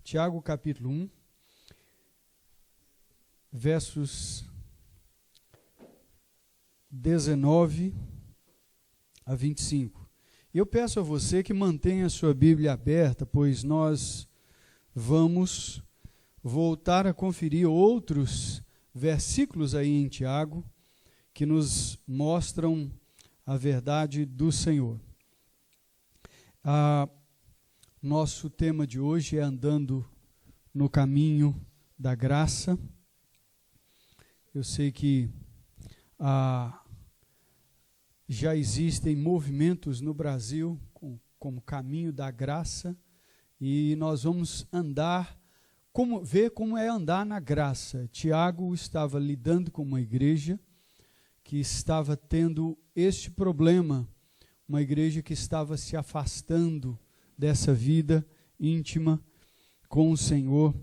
Tiago capítulo 1, versos 19 a 25. Eu peço a você que mantenha a sua Bíblia aberta, pois nós vamos voltar a conferir outros versículos aí em Tiago, que nos mostram a verdade do Senhor. Nosso tema de hoje é andando no caminho da graça. Eu sei que já existem movimentos no Brasil como caminho da graça, e nós vamos ver como é andar na graça. Tiago estava lidando com uma igreja que estava tendo este problema, uma igreja que estava se afastando dessa vida íntima com o Senhor.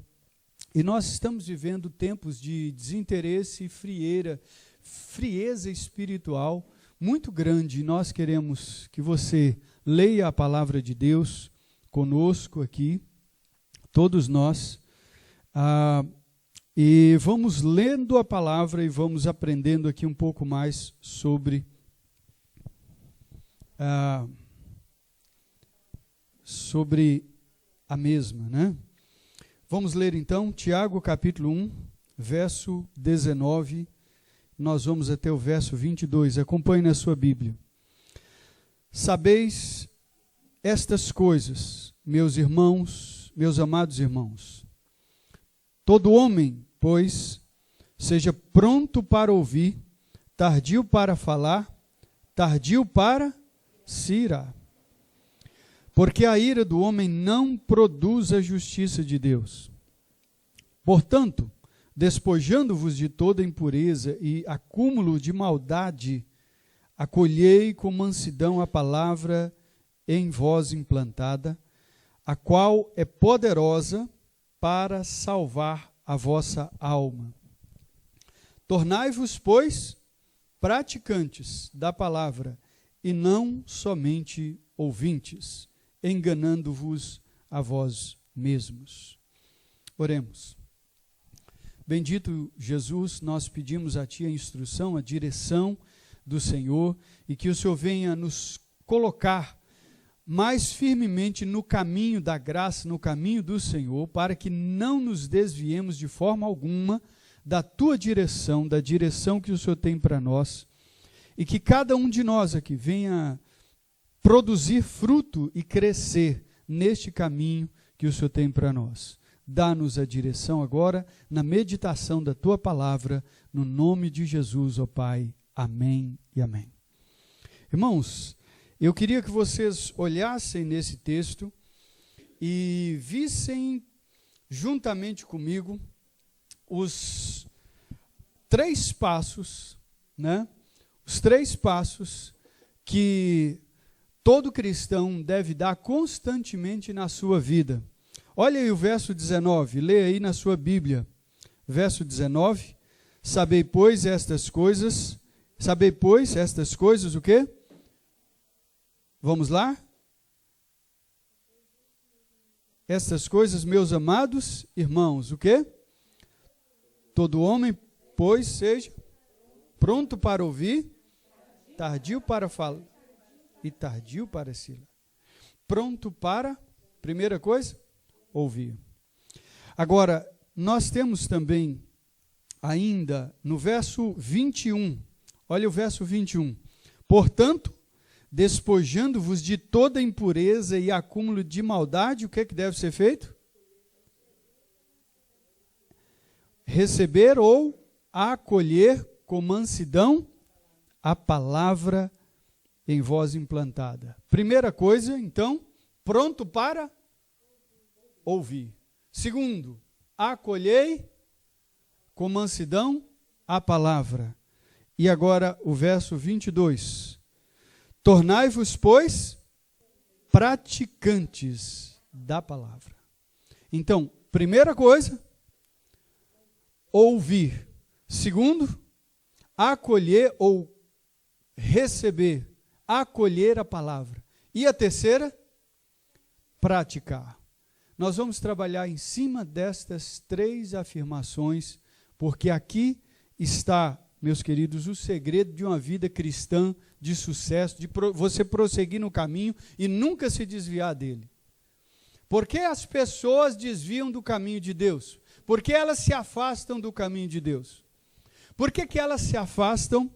E nós estamos vivendo tempos de desinteresse e frieza espiritual muito grande. Nós queremos que você leia a palavra de Deus conosco aqui, todos nós, e vamos lendo a palavra e vamos aprendendo aqui um pouco mais sobre a mesma, né? Vamos ler então Tiago capítulo 1, verso 19, nós vamos até o verso 22, acompanhe na sua Bíblia. Sabeis estas coisas, meus irmãos, meus amados irmãos. Todo homem, pois, seja pronto para ouvir, tardio para falar, tardio para se irar. Porque a ira do homem não produz a justiça de Deus. Portanto, despojando-vos de toda impureza e acúmulo de maldade, acolhei com mansidão a palavra em vós implantada, a qual é poderosa para salvar a vossa alma. Tornai-vos, pois, praticantes da palavra, e não somente ouvintes, enganando-vos a vós mesmos. Oremos. Bendito Jesus, nós pedimos a Ti a instrução, a direção do Senhor, e que o Senhor venha nos colocar mais firmemente no caminho da graça, no caminho do Senhor, para que não nos desviemos de forma alguma da Tua direção, da direção que o Senhor tem para nós, e que cada um de nós aqui venha produzir fruto e crescer neste caminho que o Senhor tem para nós. Dá-nos a direção agora na meditação da Tua palavra, no nome de Jesus, ó Pai. Amém e amém. Irmãos, eu queria que vocês olhassem nesse texto e vissem juntamente comigo os 3 passos, né? Os 3 passos que todo cristão deve dar constantemente na sua vida. Olha aí o verso 19, lê aí na sua Bíblia. Verso 19, sabei, pois, estas coisas, o quê? Vamos lá? Estas coisas, meus amados irmãos, o quê? Todo homem, pois, seja pronto para ouvir, tardio para falar e tardio para se irar. Pronto para, primeira coisa, ouvir. Agora, nós temos também ainda no verso 21, olha o verso 21. Portanto, despojando-vos de toda impureza e acúmulo de maldade, o que é que deve ser feito? Receber ou acolher com mansidão a palavra em vós implantada. Primeira coisa, então, pronto para ouvir. Segundo, acolhei com mansidão a palavra. E agora o verso 22. Tornai-vos, pois, praticantes da palavra. Então, primeira coisa, ouvir. Segundo, acolher ou receber, acolher a palavra. E a terceira, praticar. nós vamos trabalhar em cima destas 3 afirmações, porque aqui está, meus queridos, o segredo de uma vida cristã de sucesso, de você prosseguir no caminho e nunca se desviar dele. Por que as pessoas desviam do caminho de Deus? Por que elas se afastam do caminho de Deus? Por que elas se afastam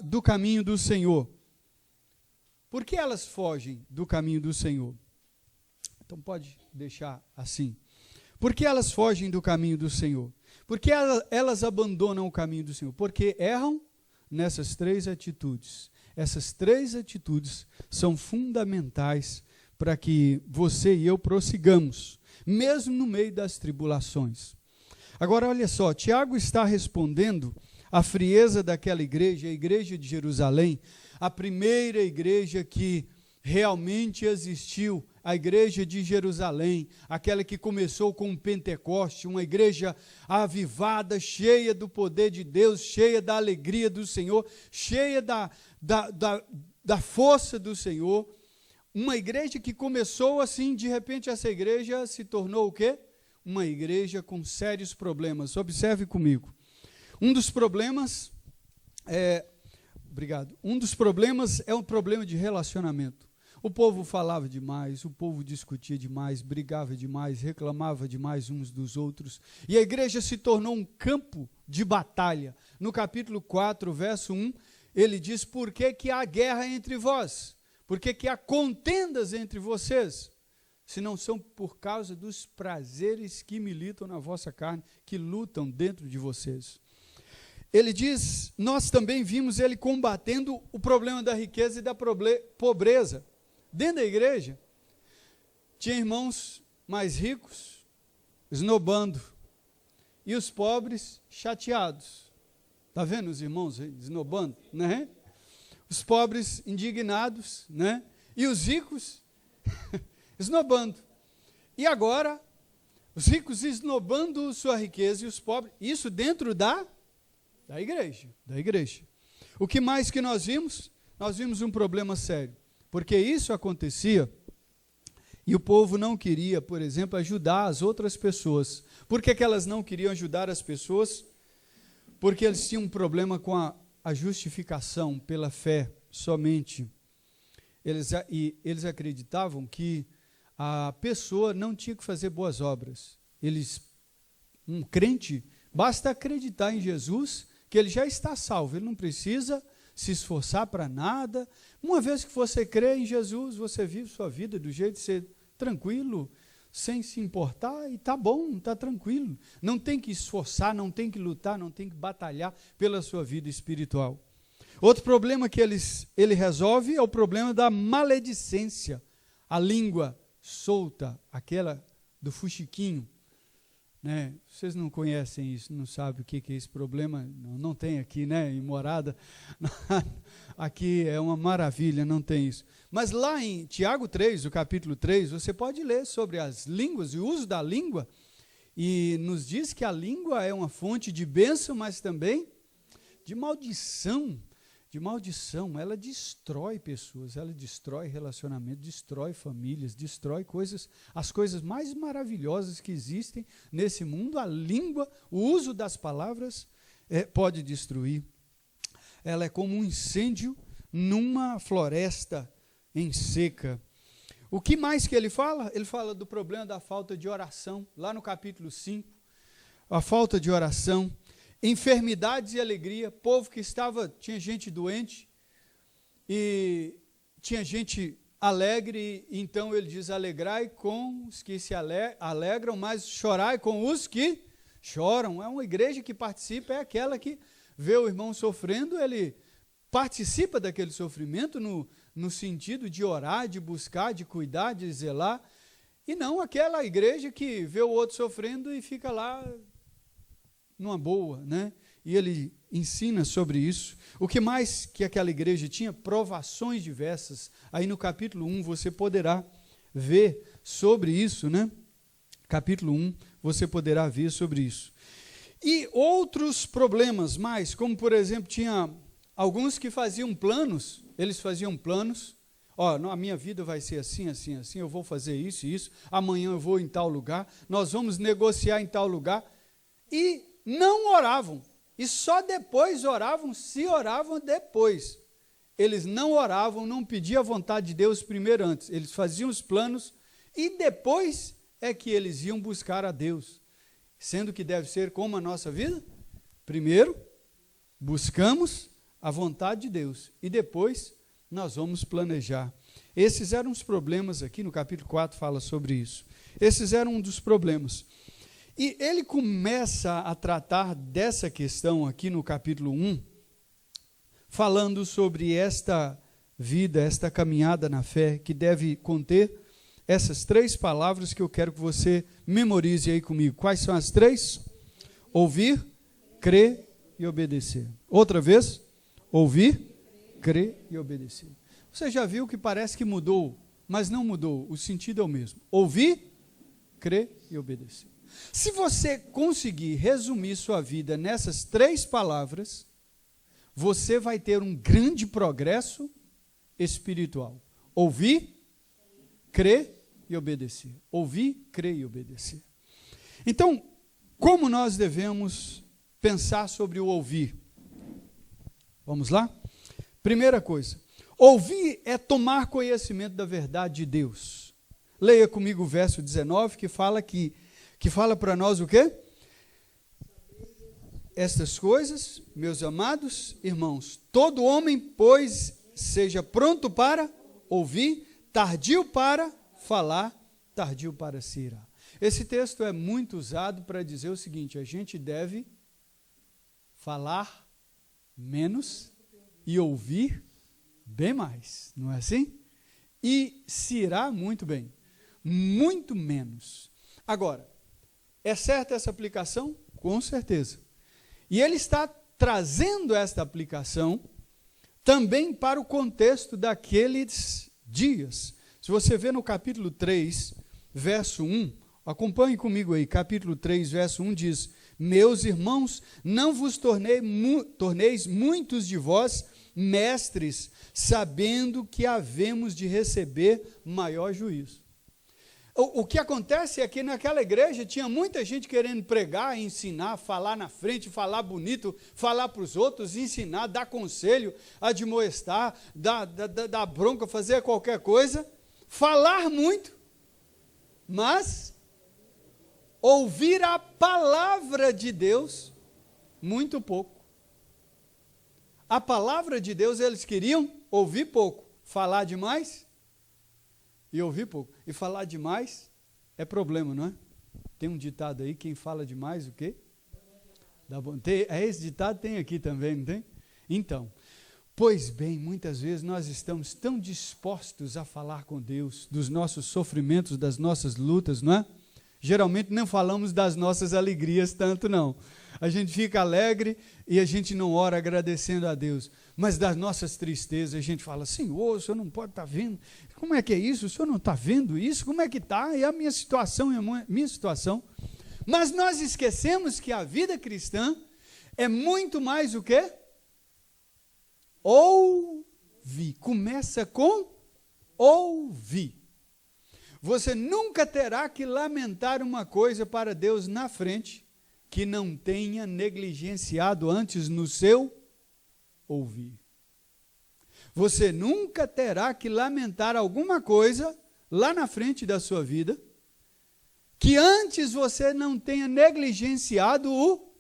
do caminho do Senhor? Por que elas fogem do caminho do Senhor? Então pode deixar assim. Por que elas fogem do caminho do Senhor? Por que elas abandonam o caminho do Senhor? Porque erram nessas 3 atitudes. Essas 3 atitudes são fundamentais para que você e eu prossigamos, mesmo no meio das tribulações. Agora, olha só, Tiago está respondendo à frieza daquela igreja, a igreja de Jerusalém, a primeira igreja que realmente existiu, a igreja de Jerusalém, aquela que começou com o Pentecoste, uma igreja avivada, cheia do poder de Deus, cheia da alegria do Senhor, cheia da força do Senhor. Uma igreja que começou assim, de repente essa igreja se tornou o quê? Uma igreja com sérios problemas. Observe comigo. Um dos problemas é um problema de relacionamento. O povo falava demais, o povo discutia demais, brigava demais, reclamava demais uns dos outros. E a igreja se tornou um campo de batalha. No capítulo 4, verso 1, ele diz: por que há guerra entre vós? Por que há contendas entre vocês? Se não são por causa dos prazeres que militam na vossa carne, que lutam dentro de vocês. Ele diz, nós também vimos ele combatendo o problema da riqueza e da pobreza. Dentro da igreja, tinha irmãos mais ricos, esnobando, e os pobres chateados. Está vendo os irmãos esnobando, né? Os pobres indignados, né? E os ricos esnobando. E agora, os ricos esnobando sua riqueza e os pobres, isso dentro da igreja. O que mais que nós vimos? Nós vimos um problema sério, porque isso acontecia e o povo não queria, por exemplo, ajudar as outras pessoas. Por que elas não queriam ajudar as pessoas? Porque eles tinham um problema com a justificação pela fé somente. Eles acreditavam que a pessoa não tinha que fazer boas obras. Um crente, basta acreditar em Jesus, que ele já está salvo, ele não precisa se esforçar para nada. Uma vez que você crê em Jesus, você vive sua vida do jeito de ser tranquilo, sem se importar, e está bom, está tranquilo. Não tem que esforçar, não tem que lutar, não tem que batalhar pela sua vida espiritual. Outro problema que ele resolve é o problema da maledicência, a língua solta, aquela do fuxiquinho, né? Vocês não conhecem isso, não sabem o que é esse problema, não tem aqui, né, em Morada, aqui é uma maravilha, não tem isso. Mas lá em Tiago 3, o capítulo 3, você pode ler sobre as línguas e o uso da língua, e nos diz que a língua é uma fonte de bênção, mas também de maldição. Ela destrói pessoas, ela destrói relacionamentos, destrói famílias, destrói as coisas mais maravilhosas que existem nesse mundo. A língua, o uso das palavras pode destruir. Ela é como um incêndio numa floresta em seca. O que mais que ele fala? Ele fala do problema da falta de oração, lá no capítulo 5, a falta de oração. Enfermidades e alegria, povo que tinha gente doente e tinha gente alegre, então ele diz, alegrai com os que se alegram, mas chorai com os que choram. É uma igreja que participa, é aquela que vê o irmão sofrendo, ele participa daquele sofrimento no sentido de orar, de buscar, de cuidar, de zelar, e não aquela igreja que vê o outro sofrendo e fica lá numa boa, né? E ele ensina sobre isso. O que mais que aquela igreja tinha? Provações diversas. Aí no capítulo 1 você poderá ver sobre isso, né? Capítulo 1 você poderá ver sobre isso. E outros problemas mais, como por exemplo, tinha alguns que faziam planos, eles faziam planos, Ó, a minha vida vai ser assim, assim, assim, eu vou fazer isso e isso, amanhã eu vou em tal lugar, nós vamos negociar em tal lugar. E não oravam. E só depois oravam, se oravam depois. Eles não oravam, não pediam a vontade de Deus primeiro antes. Eles faziam os planos e depois é que eles iam buscar a Deus. Sendo que deve ser como a nossa vida? Primeiro, buscamos a vontade de Deus e depois nós vamos planejar. Esses eram os problemas aqui, no capítulo 4 fala sobre isso. Esses eram um dos problemas. E ele começa a tratar dessa questão aqui no capítulo 1, falando sobre esta vida, esta caminhada na fé, que deve conter essas 3 palavras que eu quero que você memorize aí comigo. Quais são as 3? Ouvir, crer e obedecer. Outra vez, ouvir, crer e obedecer. Você já viu que parece que mudou, mas não mudou, o sentido é o mesmo. Ouvir, crer e obedecer. Se você conseguir resumir sua vida nessas 3 palavras, você vai ter um grande progresso espiritual. Ouvir, crer e obedecer. Ouvir, crer e obedecer. Então, como nós devemos pensar sobre o ouvir? Vamos lá? Primeira coisa, ouvir é tomar conhecimento da verdade de Deus. Leia comigo o verso 19, que fala para nós o quê? Estas coisas, meus amados irmãos, todo homem, pois, seja pronto para ouvir, tardio para falar, tardio para se irar. Esse texto é muito usado para dizer o seguinte: a gente deve falar menos e ouvir bem mais, não é assim? E se irar muito bem, muito menos. Agora, é certa essa aplicação? Com certeza. E ele está trazendo esta aplicação também para o contexto daqueles dias. Se você vê no capítulo 3, verso 1, acompanhe comigo aí, capítulo 3, verso 1 diz: meus irmãos, não vos torneis muitos de vós mestres, sabendo que havemos de receber maior juízo. O que acontece é que naquela igreja tinha muita gente querendo pregar, ensinar, falar na frente, falar bonito, falar para os outros, ensinar, dar conselho, admoestar, dar bronca, fazer qualquer coisa, falar muito, mas ouvir a palavra de Deus muito pouco. A palavra de Deus eles queriam ouvir pouco, falar demais e ouvir pouco. E falar demais é problema, não é? Tem um ditado aí, quem fala demais, o quê? Dá bom. Esse ditado tem aqui também, não tem? Então, pois bem, muitas vezes nós estamos tão dispostos a falar com Deus dos nossos sofrimentos, das nossas lutas, não é? Geralmente não falamos das nossas alegrias tanto, não. A gente fica alegre e a gente não ora agradecendo a Deus. Mas das nossas tristezas, a gente fala: Senhor, o Senhor não pode estar vendo. Como é que é isso? O Senhor não está vendo isso? Como é que está? É a minha situação, é a minha situação. Mas nós esquecemos que a vida cristã é muito mais o quê? Ouvir. Começa com ouvir. Você nunca terá que lamentar uma coisa para Deus na frente que não tenha negligenciado antes no seu ouvir. Você nunca terá que lamentar alguma coisa lá na frente da sua vida que antes você não tenha negligenciado o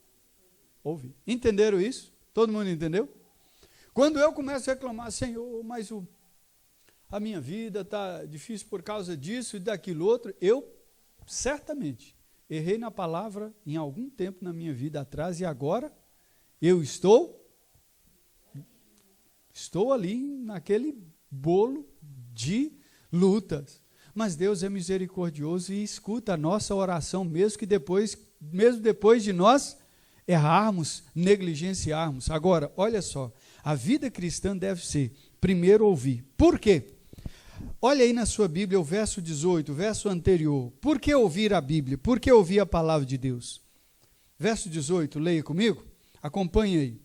ouvir. Entenderam isso? Todo mundo entendeu? Quando eu começo a reclamar: Senhor, mas a minha vida está difícil por causa disso e daquilo outro, eu certamente errei na palavra em algum tempo na minha vida atrás e agora eu estou ali naquele bolo de lutas. Mas Deus é misericordioso e escuta a nossa oração, mesmo depois de nós errarmos, negligenciarmos. Agora, olha só, a vida cristã deve ser primeiro ouvir. Por quê? Olha aí na sua Bíblia o verso 18, o verso anterior. Por que ouvir a Bíblia? Por que ouvir a palavra de Deus? Verso 18, leia comigo. Acompanhe aí.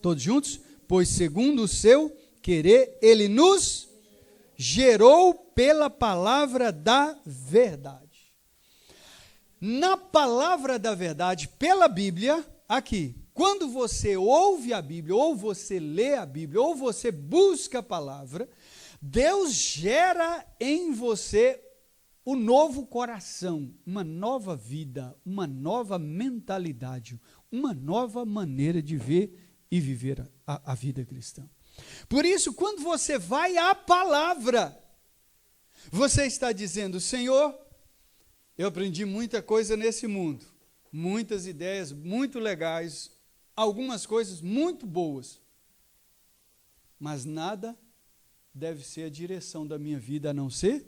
Todos juntos? Pois segundo o seu querer, ele nos gerou pela palavra da verdade. Na palavra da verdade, pela Bíblia, aqui, quando você ouve a Bíblia, ou você lê a Bíblia, ou você busca a palavra, Deus gera em você o novo coração, uma nova vida, uma nova mentalidade, uma nova maneira de ver e viver a vida cristã. Por isso, quando você vai à palavra, você está dizendo: Senhor, eu aprendi muita coisa nesse mundo, muitas ideias muito legais, algumas coisas muito boas, mas nada deve ser a direção da minha vida a não ser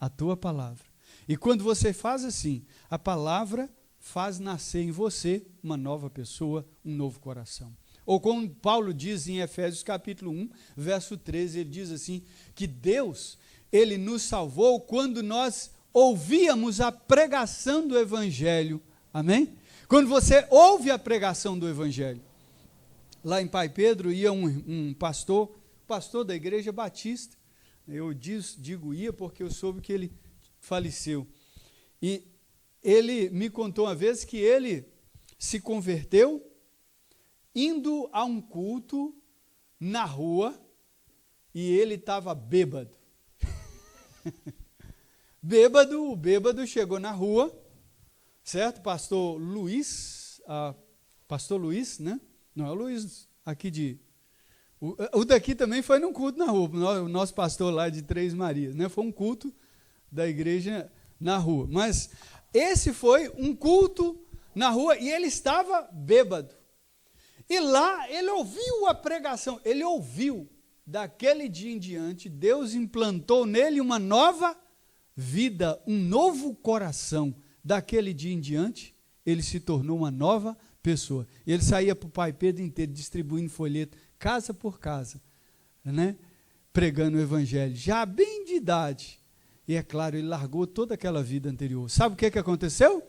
a tua palavra. E quando você faz assim, a palavra faz nascer em você uma nova pessoa, um novo coração. Ou como Paulo diz em Efésios capítulo 1, verso 13, ele diz assim, que Deus, ele nos salvou quando nós ouvíamos a pregação do Evangelho. Amém? Quando você ouve a pregação do Evangelho. Lá em Pai Pedro ia um pastor da igreja batista. Eu digo ia porque eu soube que ele faleceu. E ele me contou uma vez que ele se converteu indo a um culto na rua e ele estava bêbado. O bêbado chegou na rua, certo? Pastor Luiz, né? Não é o Luiz aqui o daqui também foi num culto na rua, o nosso pastor lá de Três Marias, né? Foi um culto da igreja na rua, mas esse foi um culto na rua e ele estava bêbado. E lá ele ouviu a pregação, ele ouviu. Daquele dia em diante, Deus implantou nele uma nova vida, um novo coração. Daquele dia em diante, ele se tornou uma nova pessoa. Ele saía para o Pai Pedro inteiro, distribuindo folheto, casa por casa, né? Pregando o Evangelho, já bem de idade. E é claro, ele largou toda aquela vida anterior. Sabe o que aconteceu?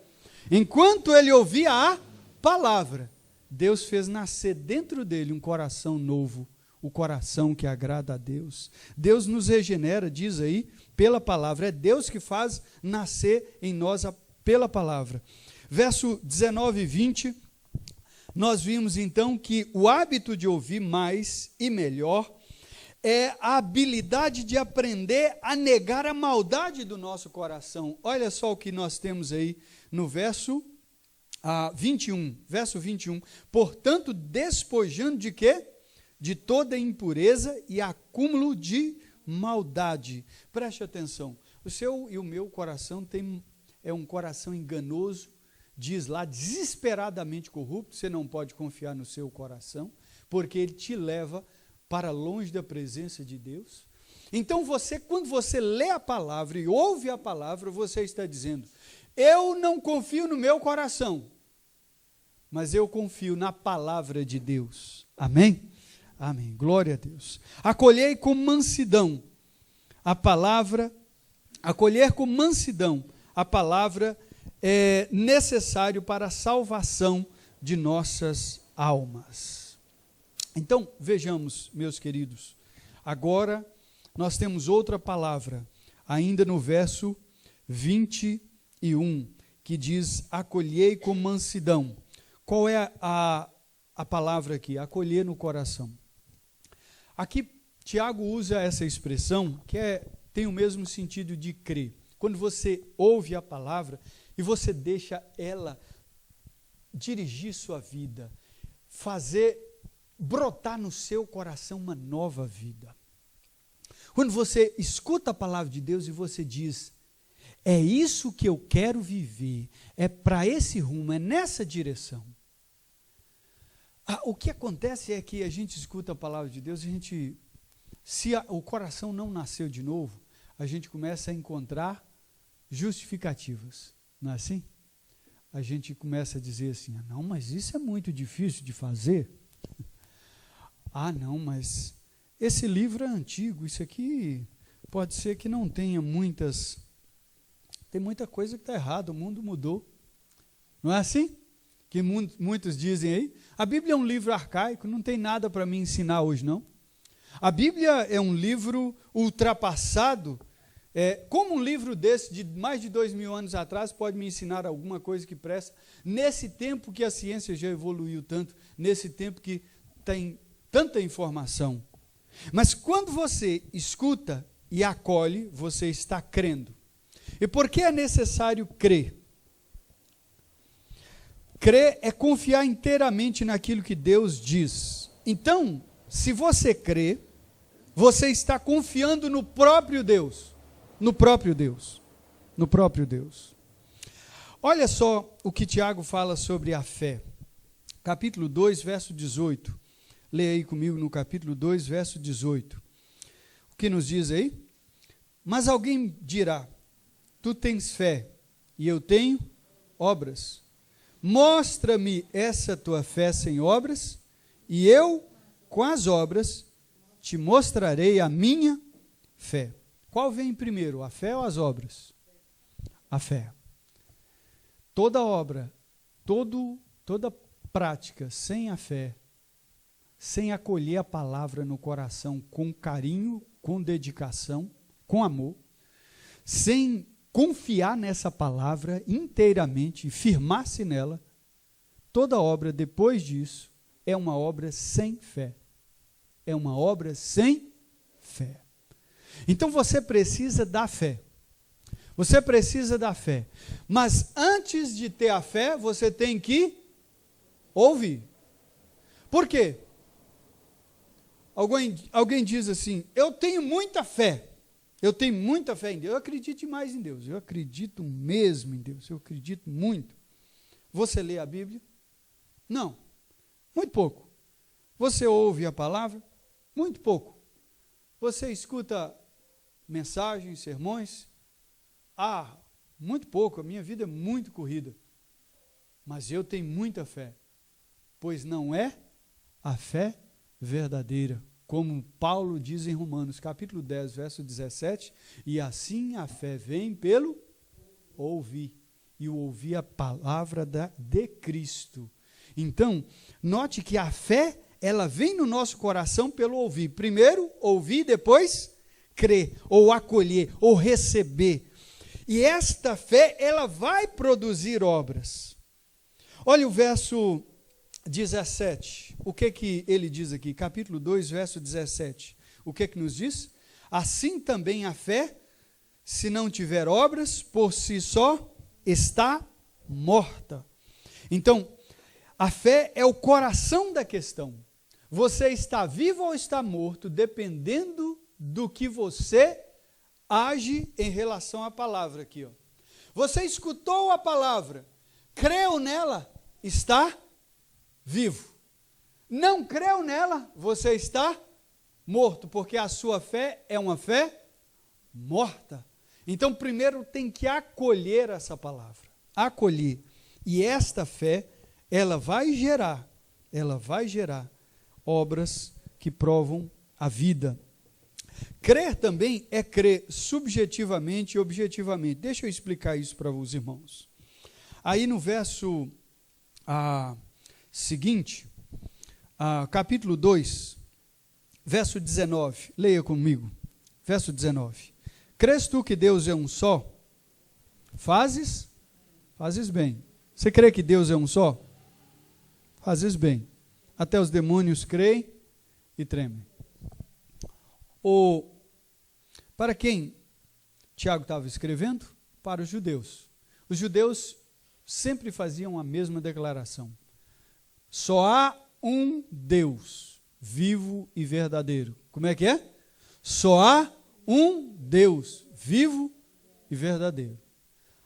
Enquanto ele ouvia a palavra, Deus fez nascer dentro dele um coração novo, o coração que agrada a Deus. Deus nos regenera, diz aí, pela palavra. É Deus que faz nascer em nós pela palavra. Verso 19 e 20, nós vimos então que o hábito de ouvir mais e melhor é a habilidade de aprender a negar a maldade do nosso coração. Olha só o que nós temos aí no verso 21, verso 21. Portanto, despojando de quê? De toda impureza e acúmulo de maldade. Preste atenção, o seu e o meu coração é um coração enganoso, diz lá, desesperadamente corrupto. Você não pode confiar no seu coração, porque ele te leva para longe da presença de Deus. Então quando você lê a palavra e ouve a palavra, você está dizendo: eu não confio no meu coração, mas eu confio na palavra de Deus. Amém? Amém. Glória a Deus. Acolhei com mansidão a palavra, acolher com mansidão a palavra é necessário para a salvação de nossas almas. Então, vejamos, meus queridos, agora nós temos outra palavra, ainda no verso 21, que diz: acolhei com mansidão. Qual é a palavra aqui? Acolher no coração. Aqui, Tiago usa essa expressão, que tem o mesmo sentido de crer. Quando você ouve a palavra e você deixa ela dirigir sua vida, fazer brotar no seu coração uma nova vida. Quando você escuta a palavra de Deus e você diz: é isso que eu quero viver, é para esse rumo, é nessa direção. O que acontece é que a gente escuta a palavra de Deus, se o coração não nasceu de novo, a gente começa a encontrar justificativas, não é assim? A gente começa a dizer assim: não, mas isso é muito difícil de fazer. Não, mas esse livro é antigo, isso aqui pode ser que não tenha tem muita coisa que está errada, o mundo mudou. Não é assim? Que muitos dizem aí. A Bíblia é um livro arcaico, não tem nada para me ensinar hoje, não. A Bíblia é um livro ultrapassado. Como um livro desse, de mais de 2000 anos atrás, pode me ensinar alguma coisa que presta, nesse tempo que a ciência já evoluiu tanto, nesse tempo que tem tanta informação. Mas quando você escuta e acolhe, você está crendo. E por que é necessário crer? Crer é confiar inteiramente naquilo que Deus diz. Então, se você crê, você está confiando no próprio Deus. No próprio Deus. No próprio Deus. Olha só o que Tiago fala sobre a fé. Capítulo 2, verso 18. Leia aí comigo no capítulo 2, verso 18. O que nos diz aí? Mas alguém dirá, tu tens fé e eu tenho obras. Mostra-me essa tua fé sem obras, e eu, com as obras, te mostrarei a minha fé. Qual vem primeiro, a fé ou as obras? A fé. Toda obra, toda prática sem a fé, sem acolher a palavra no coração com carinho, com dedicação, com amor, sem confiar nessa palavra inteiramente e firmar-se nela, toda obra depois disso é uma obra sem fé. É uma obra sem fé. Então você precisa da fé. Você precisa da fé. Mas antes de ter a fé, você tem que ouvir. Por quê? Alguém diz assim, eu tenho muita fé. Eu tenho muita fé em Deus, eu acredito demais em Deus, eu acredito mesmo em Deus, eu acredito muito. Você lê a Bíblia? Não, muito pouco. Você ouve a palavra? Muito pouco. Você escuta mensagens, sermões? Muito pouco, a minha vida é muito corrida. Mas eu tenho muita fé, pois não é a fé verdadeira. Como Paulo diz em Romanos, capítulo 10, verso 17, e assim a fé vem pelo ouvir, e o ouvir a palavra de Cristo. Então, note que a fé, ela vem no nosso coração pelo ouvir. Primeiro, ouvir, depois, crer, ou acolher, ou receber. E esta fé, ela vai produzir obras. Olha o verso 17, o que ele diz aqui? Capítulo 2, verso 17. O que nos diz? Assim também a fé, se não tiver obras, por si só está morta. Então, a fé é o coração da questão. Você está vivo ou está morto, dependendo do que você age em relação à palavra aqui. Você escutou a palavra, creu nela, está vivo. Não creu nela, você está morto, porque a sua fé é uma fé morta. Então, primeiro tem que acolher essa palavra, acolher. E esta fé, ela vai gerar obras que provam a vida. Crer também é crer subjetivamente e objetivamente. Deixa eu explicar isso para os irmãos. Aí no verso seguinte, capítulo 2, verso 19, leia comigo, verso 19. Crês tu que Deus é um só? Fazes bem. Você crê que Deus é um só? Fazes bem. Até os demônios creem e tremem. Para quem Tiago estava escrevendo? Para os judeus. Os judeus sempre faziam a mesma declaração. Só há um Deus, vivo e verdadeiro. Como é que é? Só há um Deus, vivo e verdadeiro.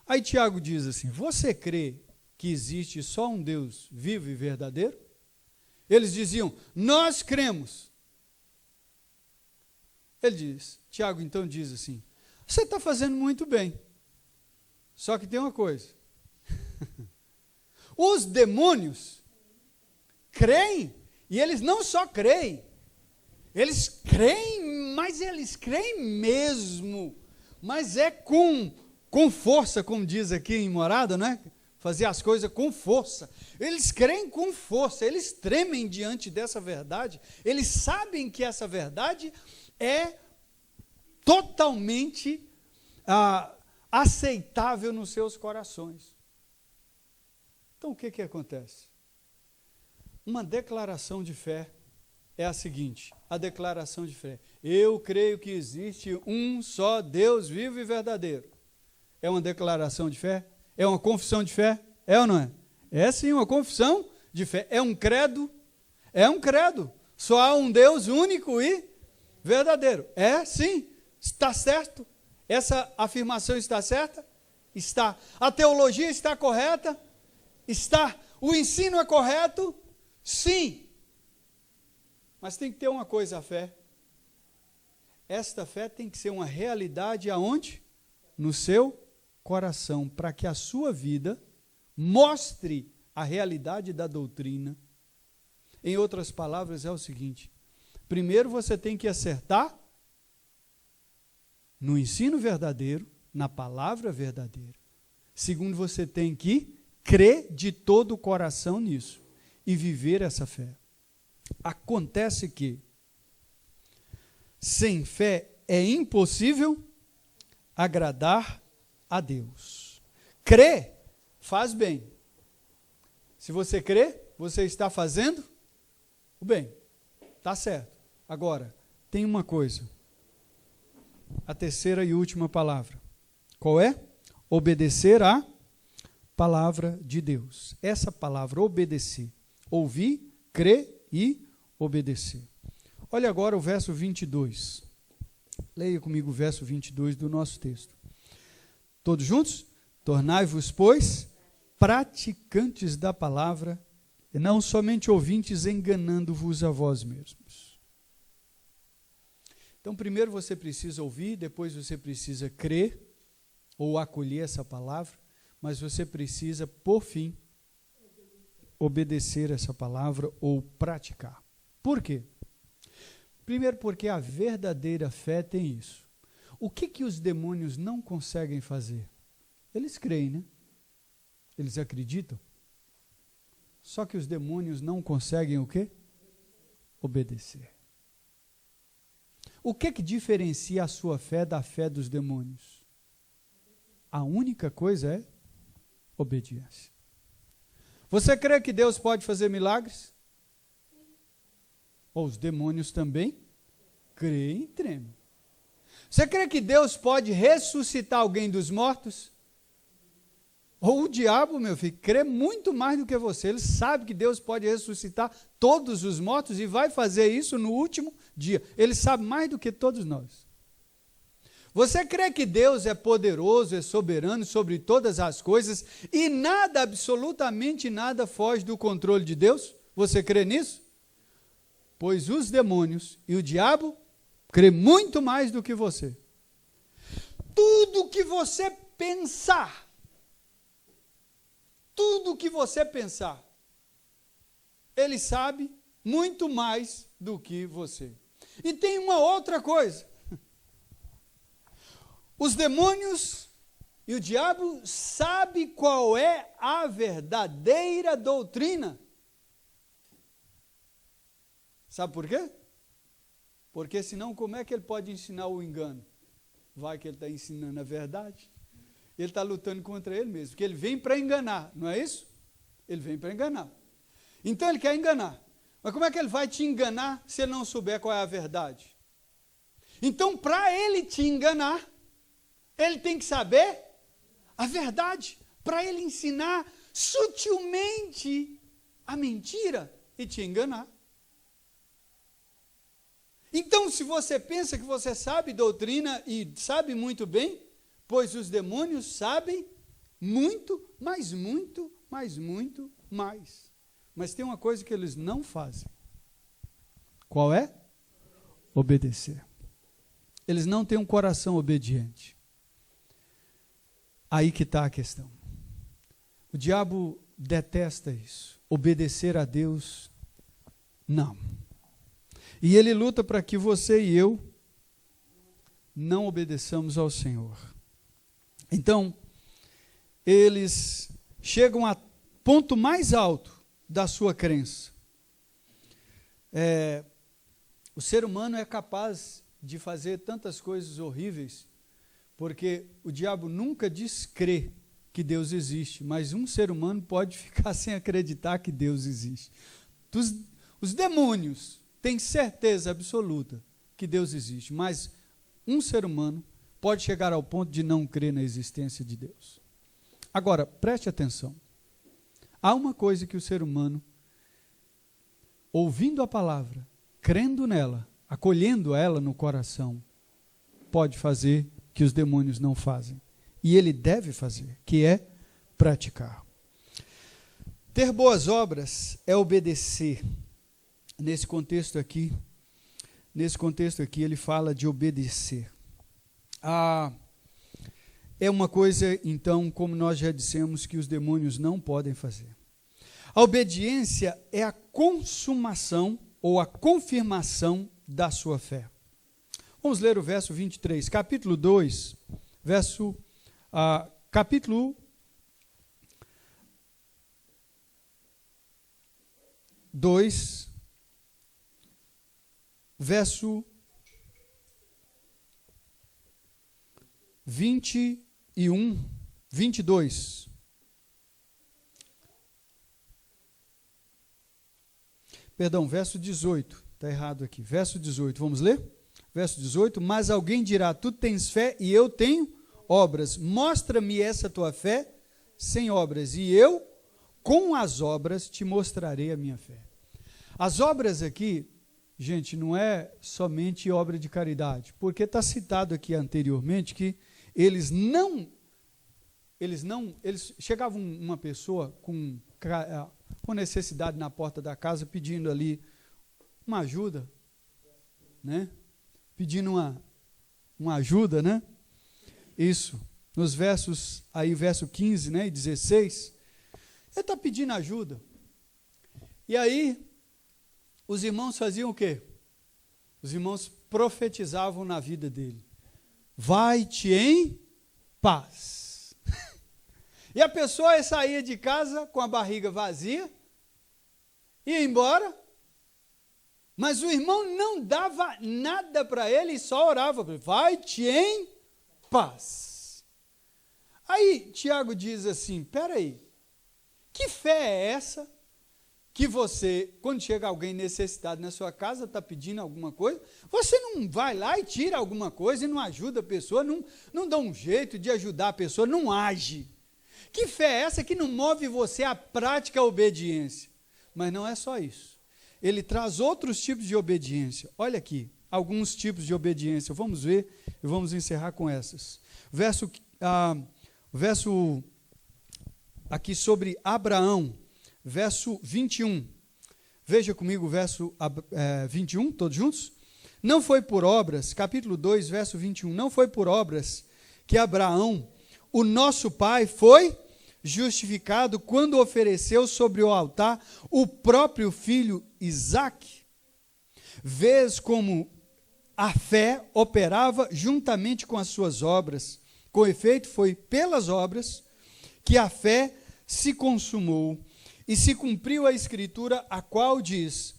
Aí Tiago diz assim, você crê que existe só um Deus vivo e verdadeiro? Eles diziam, nós cremos. Tiago então diz assim, você está fazendo muito bem, só que tem uma coisa, os demônios creem, e eles não só creem, eles creem, mas eles creem mesmo, mas é com força, como diz aqui em Morada, né? fazer as coisas com força. Eles creem com força, eles tremem diante dessa verdade. Eles sabem que essa verdade é totalmente aceitável nos seus corações. Então, o que acontece? Uma declaração de fé é a seguinte, a declaração de fé. Eu creio que existe um só Deus vivo e verdadeiro. É uma declaração de fé? É uma confissão de fé? É ou não é? É sim uma confissão de fé. É um credo? É um credo. Só há um Deus único e verdadeiro. É sim. Está certo? Essa afirmação está certa? Está. A teologia está correta? Está. O ensino é correto? Sim. Mas tem que ter uma coisa, a fé. Esta fé tem que ser uma realidade aonde? No seu coração, para que a sua vida mostre a realidade da doutrina. Em outras palavras, é o seguinte: primeiro você tem que acertar no ensino verdadeiro, na palavra verdadeira. Segundo, você tem que crer de todo o coração nisso e viver essa fé. Acontece que sem fé é impossível agradar a Deus. Crer faz bem. Se você crê, você está fazendo o bem. Está certo. Agora, tem uma coisa. A terceira e última palavra. Qual é? Obedecer à palavra de Deus. Essa palavra, obedecer. Ouvir, crer e obedecer. Olha agora o verso 22. Leia comigo o verso 22 do nosso texto. Todos juntos? Tornai-vos, pois, praticantes da palavra, e não somente ouvintes, enganando-vos a vós mesmos. Então, primeiro você precisa ouvir, depois você precisa crer, ou acolher essa palavra, mas você precisa, por fim, obedecer essa palavra ou praticar. Por quê? Primeiro porque a verdadeira fé tem isso. O que os demônios não conseguem fazer? Eles creem, né? Eles acreditam. Só que os demônios não conseguem o quê? Obedecer. O que diferencia a sua fé da fé dos demônios? A única coisa é obediência. Você crê que Deus pode fazer milagres? Ou os demônios também creem e tremem. Você crê que Deus pode ressuscitar alguém dos mortos? Ou o diabo, meu filho, crê muito mais do que você. Ele sabe que Deus pode ressuscitar todos os mortos e vai fazer isso no último dia. Ele sabe mais do que todos nós. Você crê que Deus é poderoso, é soberano sobre todas as coisas e nada, absolutamente nada, foge do controle de Deus? Você crê nisso? Pois os demônios e o diabo crê muito mais do que você. Tudo que você pensar, ele sabe muito mais do que você. E tem uma outra coisa. Os demônios e o diabo sabem qual é a verdadeira doutrina. Sabe por quê? Porque senão como é que ele pode ensinar o engano? Vai que ele está ensinando a verdade. Ele está lutando contra ele mesmo, porque ele vem para enganar, não é isso? Ele vem para enganar. Então ele quer enganar. Mas como é que ele vai te enganar se ele não souber qual é a verdade? Então, para ele te enganar, ele tem que saber a verdade, para ele ensinar sutilmente a mentira e te enganar. Então, se você pensa que você sabe doutrina e sabe muito bem, pois os demônios sabem muito, mas muito, mas muito mais. Mas tem uma coisa que eles não fazem. Qual é? Obedecer. Eles não têm um coração obediente. Aí que está a questão. O diabo detesta isso. Obedecer a Deus, não. E ele luta para que você e eu não obedeçamos ao Senhor. Então, eles chegam a ponto mais alto da sua crença. O ser humano é capaz de fazer tantas coisas horríveis, porque o diabo nunca descrê que Deus existe, mas um ser humano pode ficar sem acreditar que Deus existe. Os demônios têm certeza absoluta que Deus existe, mas um ser humano pode chegar ao ponto de não crer na existência de Deus. Agora, preste atenção. Há uma coisa que o ser humano, ouvindo a palavra, crendo nela, acolhendo ela no coração, pode fazer que os demônios não fazem. E ele deve fazer, que é praticar. Ter boas obras é obedecer. Nesse contexto aqui, ele fala de obedecer. É uma coisa, então, como nós já dissemos, que os demônios não podem fazer. A obediência é a consumação ou a confirmação da sua fé. Vamos ler o verso 23, capítulo 2, capítulo 2, verso 21, 22. Perdão, verso 18, está errado aqui. Verso 18, vamos ler? Verso 18, mas alguém dirá, tu tens fé e eu tenho obras. Mostra-me essa tua fé sem obras, e eu, com as obras, te mostrarei a minha fé. As obras aqui, gente, não é somente obra de caridade, porque está citado aqui anteriormente que eles chegavam uma pessoa com necessidade na porta da casa, pedindo ali uma ajuda, né? Pedindo uma ajuda, né? Isso, nos versos, aí verso 15, né, e 16, ele está pedindo ajuda. E aí, os irmãos faziam o quê? Os irmãos profetizavam na vida dele. Vai-te em paz. E a pessoa saía de casa com a barriga vazia, ia embora, mas o irmão não dava nada para ele e só orava. Vai-te em paz. Aí Tiago diz assim, peraí, que fé é essa que você, quando chega alguém necessitado na sua casa, está pedindo alguma coisa, você não vai lá e tira alguma coisa e não ajuda a pessoa, não dá um jeito de ajudar a pessoa, não age. Que fé é essa que não move você à prática, à obediência? Mas não é só isso. Ele traz outros tipos de obediência. Olha aqui, alguns tipos de obediência. Vamos ver e vamos encerrar com essas. Verso aqui sobre Abraão, verso 21. Veja comigo o verso 21, todos juntos? Não foi por obras, capítulo 2, verso 21, não foi por obras que Abraão, o nosso pai, foi justificado quando ofereceu sobre o altar o próprio filho Isaque. Vês como a fé operava juntamente com as suas obras. Com efeito, foi pelas obras que a fé se consumou e se cumpriu a escritura, a qual diz,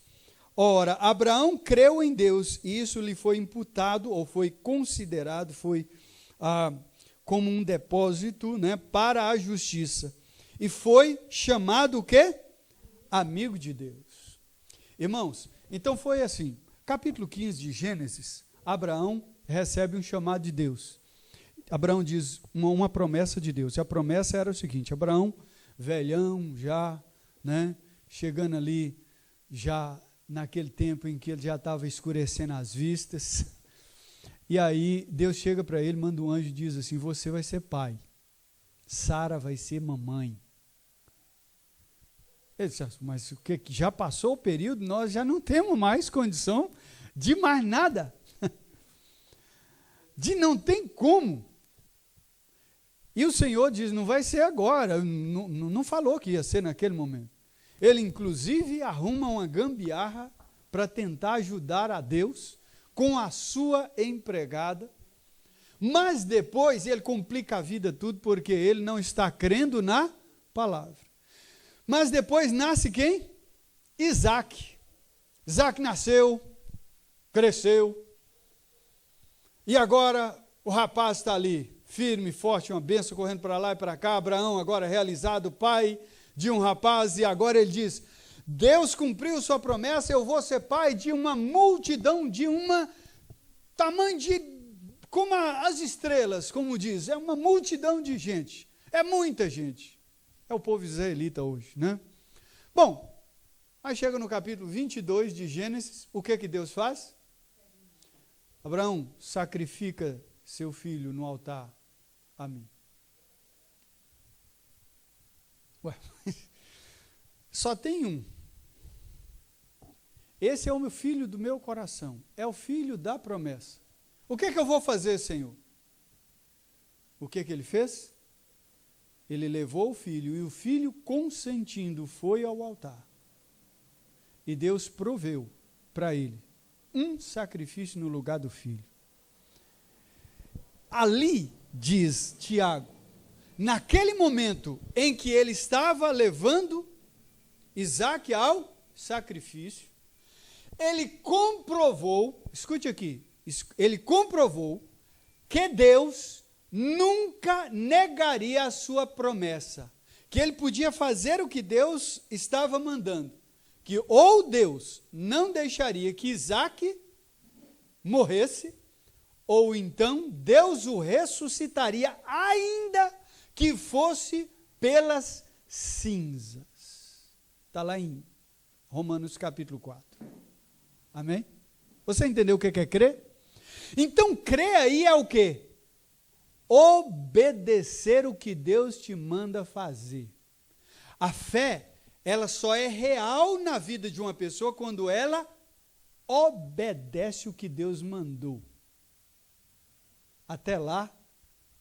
ora, Abraão creu em Deus e isso lhe foi imputado, ou foi considerado, como um depósito, né, para a justiça. E foi chamado o quê? Amigo de Deus. Irmãos, então foi assim, capítulo 15 de Gênesis, Abraão recebe um chamado de Deus. Abraão diz uma promessa de Deus, e a promessa era o seguinte, Abraão, velhão já, né, chegando ali, já naquele tempo em que ele já estava escurecendo as vistas, e aí Deus chega para ele, manda um anjo e diz assim, você vai ser pai, Sara vai ser mamãe. Ele disse, mas o que? Já passou o período, nós já não temos mais condição de mais nada. De não tem como. E o Senhor diz, não vai ser agora, não falou que ia ser naquele momento. Ele, inclusive, arruma uma gambiarra para tentar ajudar a Deus com a sua empregada, mas depois ele complica a vida tudo, porque ele não está crendo na palavra. Mas depois nasce quem? Isaac. Isaac nasceu, cresceu, e agora o rapaz está ali, firme, forte, uma bênção, correndo para lá e para cá. Abraão agora realizado, pai de um rapaz, e agora ele diz, Deus cumpriu sua promessa, eu vou ser pai de uma multidão, de uma tamanho de, como as estrelas, como diz, é uma multidão de gente, é muita gente, é o povo israelita hoje, né? Bom, aí chega no capítulo 22 de Gênesis, o que Deus faz? Abraão, sacrifica seu filho no altar a mim. Ué, só tem um. Esse é o meu filho do meu coração, é o filho da promessa. O que eu vou fazer, Senhor? O que ele fez? Ele levou o filho, e o filho, consentindo, foi ao altar. E Deus proveu para ele um sacrifício no lugar do filho. Ali, diz Tiago, naquele momento em que ele estava levando Isaac ao sacrifício, ele comprovou, escute aqui, ele comprovou que Deus nunca negaria a sua promessa, que ele podia fazer o que Deus estava mandando, que ou Deus não deixaria que Isaac morresse, ou então Deus o ressuscitaria, ainda que fosse pelas cinzas. Está lá em Romanos capítulo 4. Amém? Você entendeu o que é crer? Então, crer aí é o quê? Obedecer o que Deus te manda fazer. A fé, ela só é real na vida de uma pessoa quando ela obedece o que Deus mandou. Até lá,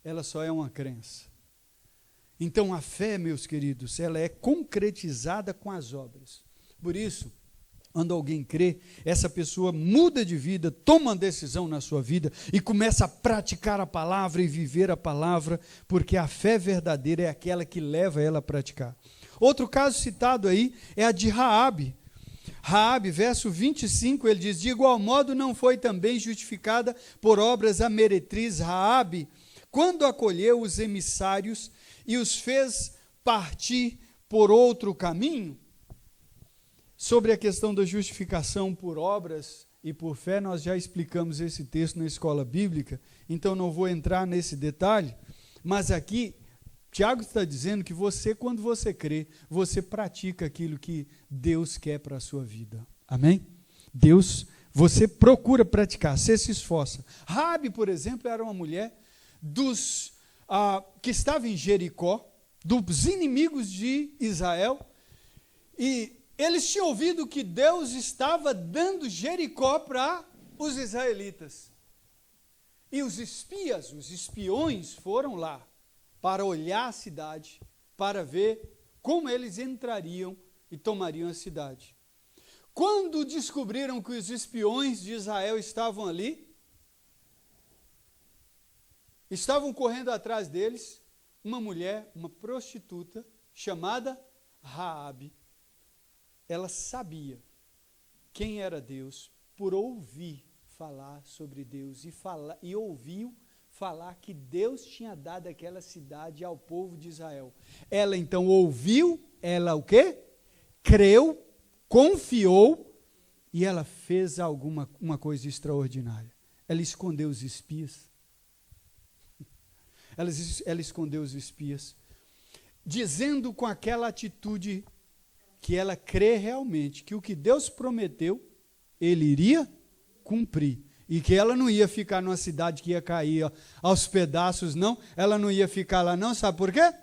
ela só é uma crença. Então, a fé, meus queridos, ela é concretizada com as obras. Por isso, quando alguém crê, essa pessoa muda de vida, toma uma decisão na sua vida e começa a praticar a palavra e viver a palavra, porque a fé verdadeira é aquela que leva ela a praticar. Outro caso citado aí é a de Raabe. Raabe, verso 25, ele diz, de igual modo não foi também justificada por obras a meretriz Raabe, quando acolheu os emissários e os fez partir por outro caminho? Sobre a questão da justificação por obras e por fé, nós já explicamos esse texto na escola bíblica, então não vou entrar nesse detalhe, mas aqui Tiago está dizendo que você, quando você crê, você pratica aquilo que Deus quer para a sua vida. Amém? Deus, você procura praticar, você se esforça. Raabe, por exemplo, era uma mulher que estava em Jericó, dos inimigos de Israel, e eles tinham ouvido que Deus estava dando Jericó para os israelitas. E os espiões foram lá para olhar a cidade, para ver como eles entrariam e tomariam a cidade. Quando descobriram que os espiões de Israel estavam ali, estavam correndo atrás deles, uma mulher, uma prostituta, chamada Raabe. Ela sabia quem era Deus por ouvir falar sobre Deus e ouviu falar que Deus tinha dado aquela cidade ao povo de Israel. Ela então ouviu, ela o quê? Creu, confiou e ela fez uma coisa extraordinária. Ela escondeu os espias. Ela escondeu os espias, dizendo com aquela atitude que ela crê realmente que o que Deus prometeu, ele iria cumprir. E que ela não ia ficar numa cidade que ia cair aos pedaços, não. Ela não ia ficar lá, não. Sabe por quê?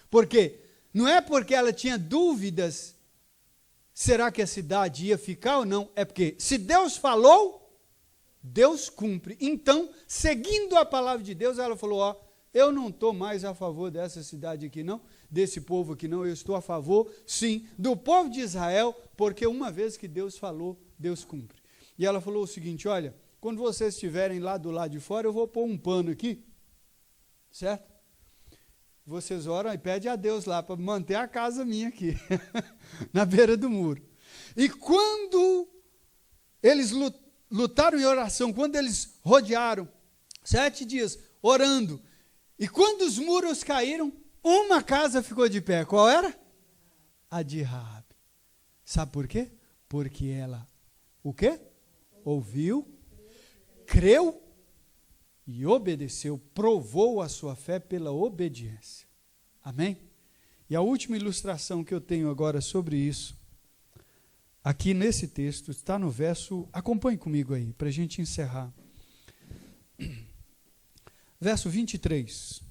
Porque não é porque ela tinha dúvidas, será que a cidade ia ficar ou não? É porque se Deus falou, Deus cumpre. Então, seguindo a palavra de Deus, ela falou, eu não estou mais a favor dessa cidade aqui não, desse povo aqui não, eu estou a favor, sim, do povo de Israel, porque uma vez que Deus falou, Deus cumpre. E ela falou o seguinte, olha, quando vocês estiverem lá do lado de fora, eu vou pôr um pano aqui, certo? vocês oram e pedem a Deus lá para manter a casa minha aqui, na beira do muro. E quando eles lutaram em oração, quando eles rodearam 7 dias orando, e quando os muros caíram, uma casa ficou de pé. Qual era? A de Raabe. Sabe por quê? Porque ela, o quê? Ouviu, creu e obedeceu, provou a sua fé pela obediência. Amém? E a última ilustração que eu tenho agora sobre isso, aqui nesse texto, está no verso, acompanhe comigo aí, para a gente encerrar. Verso 23.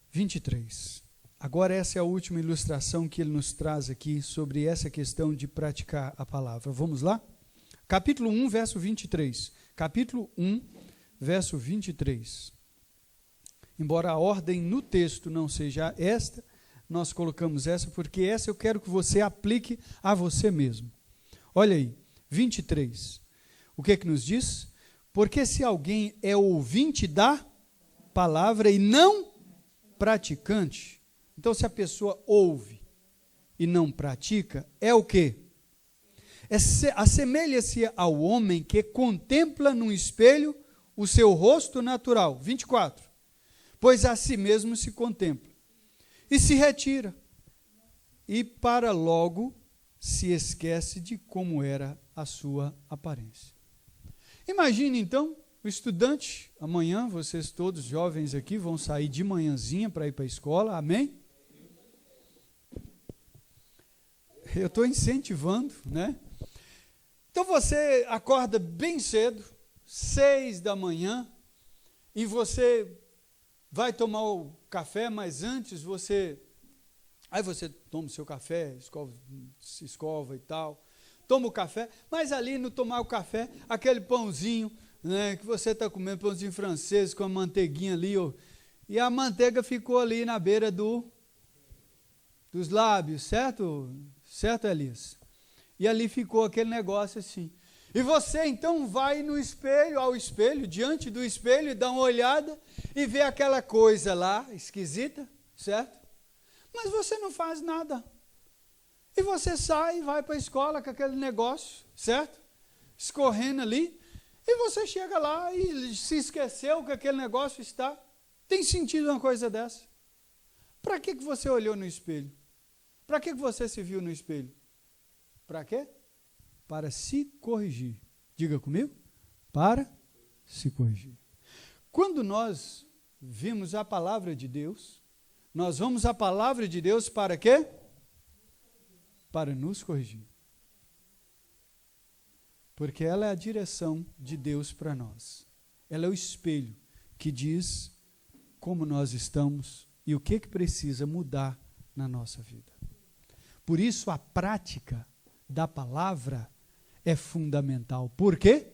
23. Agora essa é a última ilustração que ele nos traz aqui sobre essa questão de praticar a palavra. Vamos lá? Capítulo 1, verso 23. Capítulo 1, verso 23. Embora a ordem no texto não seja esta, nós colocamos essa, porque essa eu quero que você aplique a você mesmo. Olha aí, 23. O que é que nos diz? Porque se alguém é ouvinte da palavra e não praticante, então se a pessoa ouve e não pratica, é o quê? Assemelha-se ao homem que contempla num espelho o seu rosto natural. 24. Pois a si mesmo se contempla e se retira, e para logo se esquece de como era a sua aparência. Imagine então, o estudante, amanhã, vocês todos jovens aqui vão sair de manhãzinha para ir para a escola, amém? Eu estou incentivando, né? Então você acorda bem cedo, 6 da manhã, e você vai tomar o café, mas antes aí você toma o seu café, se escova e tal, toma o café, mas ali no tomar o café, aquele pãozinho, né, que você está comendo, pãozinho francês com a manteiguinha ali, e a manteiga ficou ali na beira dos lábios, certo? Certo, Elias? E ali ficou aquele negócio assim. E você então vai ao espelho, diante do espelho, e dá uma olhada e vê aquela coisa lá, esquisita, certo? Mas você não faz nada. E você sai e vai para a escola com aquele negócio, certo? Escorrendo ali. E você chega lá e se esqueceu que aquele negócio está. Tem sentido uma coisa dessa? Para que você olhou no espelho? Para que você se viu no espelho? Para quê? Para se corrigir. Diga comigo. Para se corrigir. Quando nós vimos a palavra de Deus, nós vamos à palavra de Deus para quê? Para nos corrigir. Porque ela é a direção de Deus para nós. Ela é o espelho que diz como nós estamos e o que precisa mudar na nossa vida. Por isso a prática da palavra é fundamental. Por quê?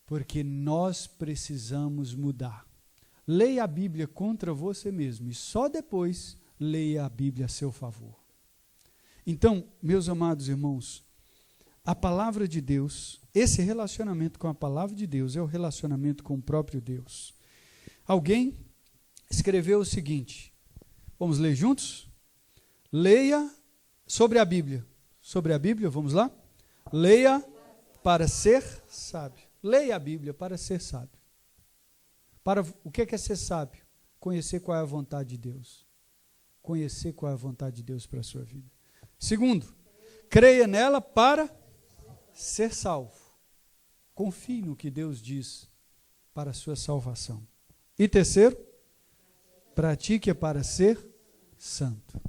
Porque nós precisamos mudar. Leia a Bíblia contra você mesmo e só depois leia a Bíblia a seu favor. Então, meus amados irmãos, a palavra de Deus, esse relacionamento com a palavra de Deus é o relacionamento com o próprio Deus. Alguém escreveu o seguinte, vamos ler juntos? Leia sobre a Bíblia. Sobre a Bíblia, vamos lá? Leia para ser sábio. Leia a Bíblia para ser sábio. Para o que é ser sábio? Conhecer qual é a vontade de Deus. Conhecer qual é a vontade de Deus para a sua vida. Segundo, creia nela para ser salvo. Confie no que Deus diz para a sua salvação. E terceiro, pratique para ser santo.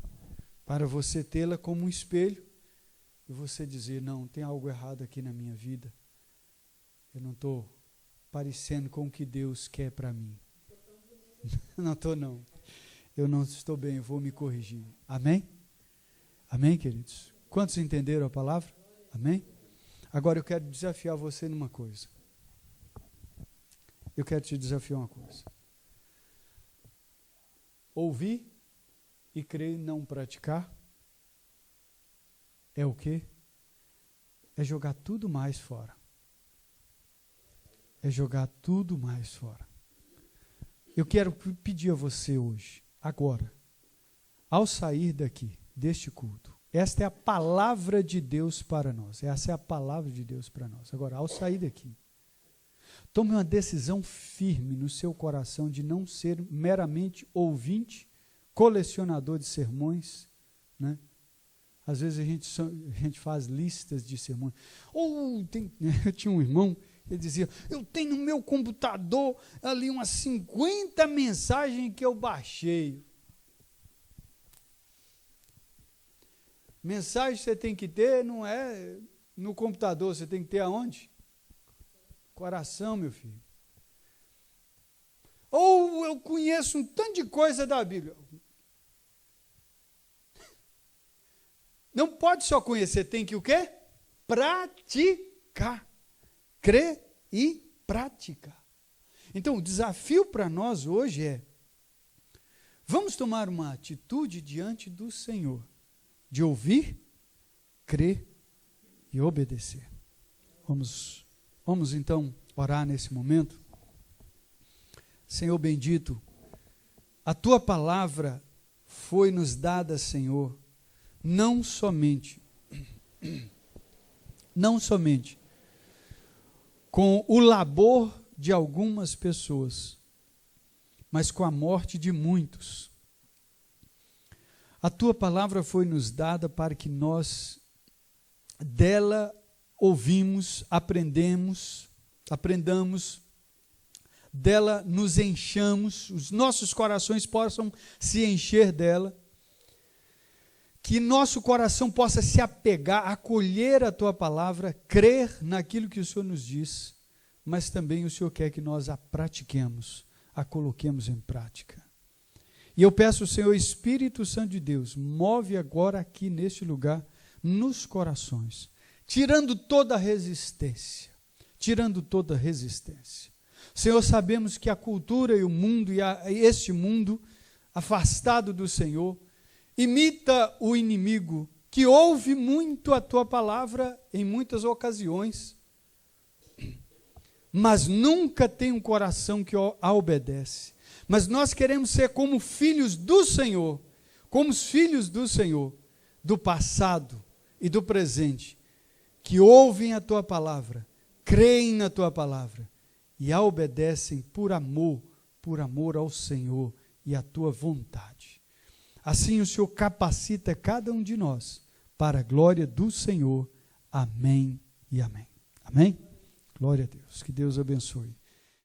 Para você tê-la como um espelho e você dizer, não, tem algo errado aqui na minha vida. Eu não estou parecendo com o que Deus quer para mim. Não estou, não. Eu não estou bem, eu vou me corrigir. Amém? Amém, queridos? Quantos entenderam a palavra? Amém? Agora eu quero desafiar você numa coisa. Eu quero te desafiar uma coisa. Ouvir e crer e não praticar é o quê? É jogar tudo mais fora. É jogar tudo mais fora. Eu quero pedir a você hoje, agora, ao sair daqui, deste culto, esta é a palavra de Deus para nós. Essa é a palavra de Deus para nós. Agora, ao sair daqui, tome uma decisão firme no seu coração de não ser meramente ouvinte, colecionador de sermões, né? Às vezes a gente faz listas de sermões. Eu tinha um irmão, ele dizia, eu tenho no meu computador ali umas 50 mensagens que eu baixei. Mensagem você tem que ter, não é no computador, você tem que ter aonde? Coração, meu filho. Ou eu conheço um tanto de coisa da Bíblia. Não pode só conhecer, tem que o quê? Praticar. Crer e praticar. Então, o desafio para nós hoje é, vamos tomar uma atitude diante do Senhor, de ouvir, crer e obedecer. Vamos então orar nesse momento. Senhor bendito, a Tua palavra foi nos dada, Senhor, não somente com o labor de algumas pessoas, mas com a morte de muitos. A Tua palavra foi nos dada para que nós dela ouvimos, aprendamos, dela nos enchamos, os nossos corações possam se encher dela, que nosso coração possa se apegar, acolher a Tua palavra, crer naquilo que o Senhor nos diz, mas também o Senhor quer que nós a pratiquemos, a coloquemos em prática. E eu peço, Senhor, Espírito Santo de Deus, move agora aqui neste lugar, nos corações, tirando toda resistência. Senhor, sabemos que a cultura e o mundo, este mundo afastado do Senhor, imita o inimigo, que ouve muito a Tua palavra em muitas ocasiões, mas nunca tem um coração que a obedece. Mas nós queremos ser como filhos do Senhor, como os filhos do Senhor, do passado e do presente, que ouvem a Tua palavra, creem na Tua palavra e a obedecem por amor ao Senhor e à Tua vontade. Assim o Senhor capacita cada um de nós para a glória do Senhor. Amém e amém. Amém? Glória a Deus. Que Deus abençoe.